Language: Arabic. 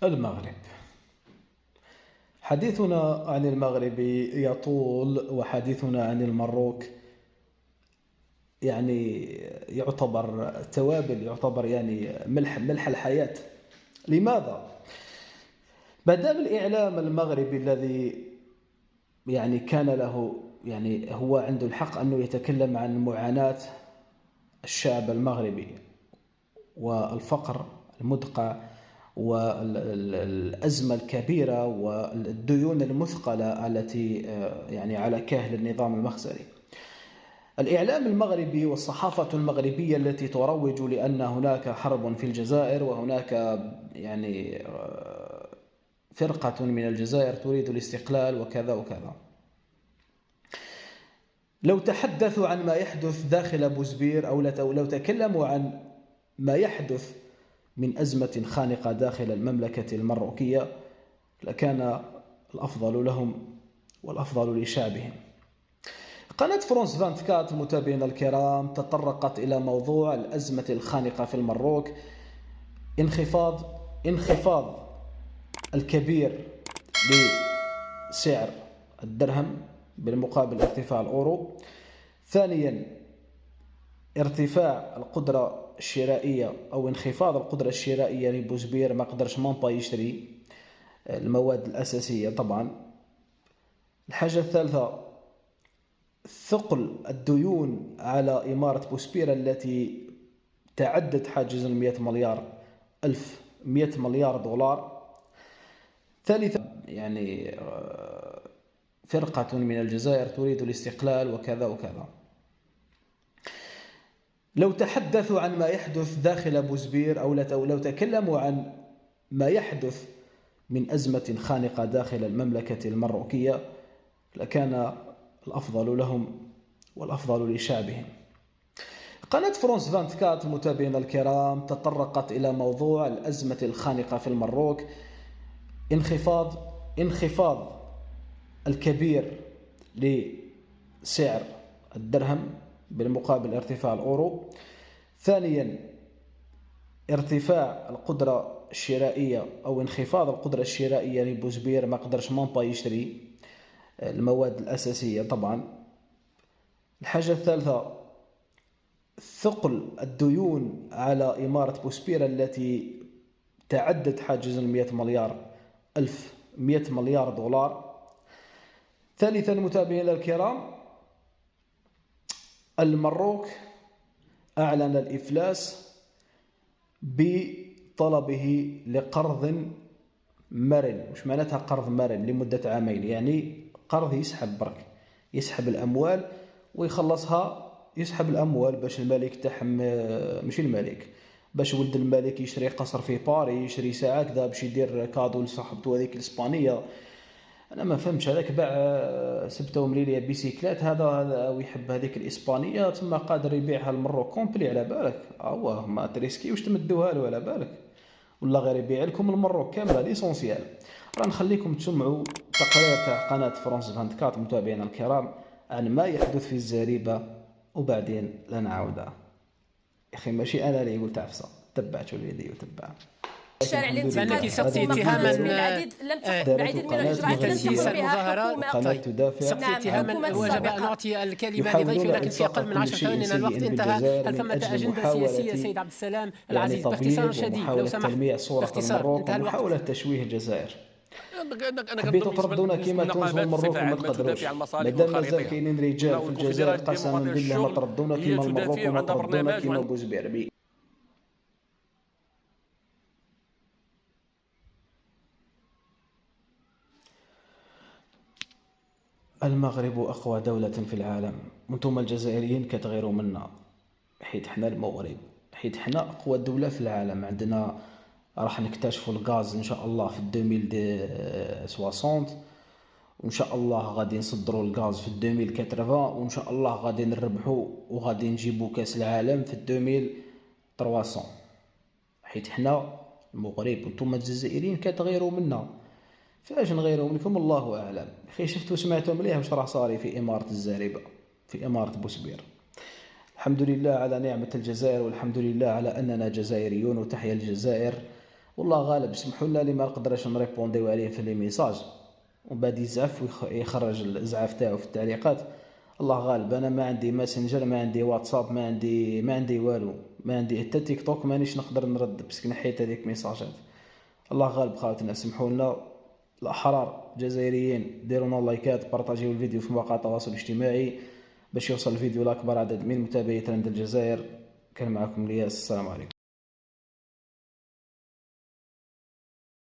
المغرب. حديثنا عن المغرب يطول، وحديثنا عن المروك يعني يعتبر توابل، يعتبر يعني ملح الحياة. لماذا؟ بدأ بالإعلام المغربي الذي يعني كان له، يعني هو عنده الحق أنه يتكلم عن معاناة الشعب المغربي والفقر المدقع والأزمة الكبيرة والديون المثقلة التي يعني على كاهل النظام المخزري. الإعلام المغربي والصحافة المغربية التي تروج لأن هناك حرب في الجزائر، وهناك يعني فرقة من الجزائر تريد الاستقلال وكذا وكذا. لو تحدثوا عن ما يحدث داخل بوزبير، أو لو تكلموا عن ما يحدث من أزمة خانقة داخل المملكة المروكية، لكان الأفضل لهم والأفضل لشعبهم. قناة فرانس 24 المتابعين الكرام تطرقت إلى موضوع الأزمة الخانقة في المروك، انخفاض الكبير لسعر الدرهم بالمقابل ارتفاع الأورو. ثانيا، ارتفاع القدرة الشرائية أو انخفاض القدرة الشرائية لبوزبير، ما قدرش مانبا يشتري المواد الأساسية طبعا. الحاجة الثالثة، ثقل الديون على إمارة بوسبيرة التي تعدت حاجز 100 مليار دولار. ثالثا، يعني فرقة من الجزائر تريد الاستقلال وكذا وكذا. لو تحدثوا عن ما يحدث داخل بوزبير، أو لو تكلموا عن ما يحدث من أزمة خانقة داخل المملكة المروكية، لكان الأفضل لهم والأفضل لشعبهم. قناة فرانس 24 المتابعين الكرام تطرقت إلى موضوع الأزمة الخانقة في المروك، انخفاض الكبير لسعر الدرهم بالمقابل ارتفاع الأورو. ثانيا، ارتفاع القدرة الشرائية أو انخفاض القدرة الشرائية لبوزبير، ما قدرش مانبا يشتري المواد الأساسية طبعا. الحاجة الثالثة، ثقل الديون على إمارة بوسبيرة التي تعدت حاجز 100 مليار دولار. ثالثا متابعينا الكرام، المروك أعلن الإفلاس بطلبه لقرض مرن. مش معناتها قرض مرن لمدة عامين، يعني قرض يسحب برك، يسحب الأموال ويخلصها. يسحب الأموال باش الملك تاعهم، ماشي الملك، باش ولد الملك يشري قصر في باري، يشري ساعة كذا باش يدير كادو لصاحبته هذيك الإسبانية. أنا ما فهمتش هذاك باع سبتة ومليلية بيسيكلات هذا ويحب هذيك الإسبانية، ثم قادر يبيعها المرو كومبلي على بالك. أوه ما تريسكي واش تمدوها له على بالك، ولا غير يبيع لكم المرو كامله ليسونسيال. راه نخليكم تسمعوا تقرير تاع قناة فرانس 24 متابعينا الكرام عن ما يحدث في الزريبة، وبعدين لا نعاودها. يا أخي ماشي أنا اللي قلت عفسة، تبعتوا الفيديو تبع الشارع الانتقادي سقطي اتهاما العديد من الاجراءات لم لتسييس تقم بها المظاهرات. حكومه. سقطي اتهاما وجب ان نعطي الكلمه لضيفي، لكن في اقل من 10 ثواني لأن الوقت انتهى. هل ثمة اجنده سياسيه سيد عبد السلام العزيز؟ باختصار شديد لو سمحت. باختصار، انتهى الوقت. محاولة تشويه الجزائر. حبيتوا تردونا كيما تونس والمروك وما تقدروش. مادام مازال كاينين رجال في الجزائر قسما بالله ما تردونا كيما المروك وما تردونا كيما بوزبير. المغرب أقوى دولة في العالم، وانتم الجزائريين كتغيروا منا، حيت حنا المغرب، حيت حنا أقوى دولة في العالم. عندنا راح نكتشفوا الغاز إن شاء الله في 2060، وإن شاء الله غادي نصدروا الغاز في 2080، وإن شاء الله غادي نربحوا وغادي نجيبوا كأس العالم في 2300. حيت حنا المغرب وانتم الجزائريين كتغيروا منا. فاش نغيروا منكم الله اعلم. اخي شفتوا سمعتوا مليح واش راه صاري في اماره الزريبه، في اماره بوسبير. الحمد لله على نعمه الجزائر، والحمد لله على اننا جزائريون، وتحيا الجزائر. والله غالب سمحوا لنا اللي ما نقدرش نريبونديو عليه في لي ميساج ومن بعد يزعف ويخرج الازعاف تاعو في التعليقات. الله غالب انا ما عندي ماسنجر، ما عندي واتساب، ما عندي والو، ما عندي حتى تيك توك، مانيش نقدر نرد باسكو نحيت هذيك ميساجات. الله غالب خاوتنا سمحوا لنا. الاحرار الجزائريين ديروا لنا لايكات، بارطاجيو الفيديو في مواقع التواصل الاجتماعي باش يوصل الفيديو لاكبر عدد من متابعي ترند الجزائر. كان معكم الياس، السلام عليكم.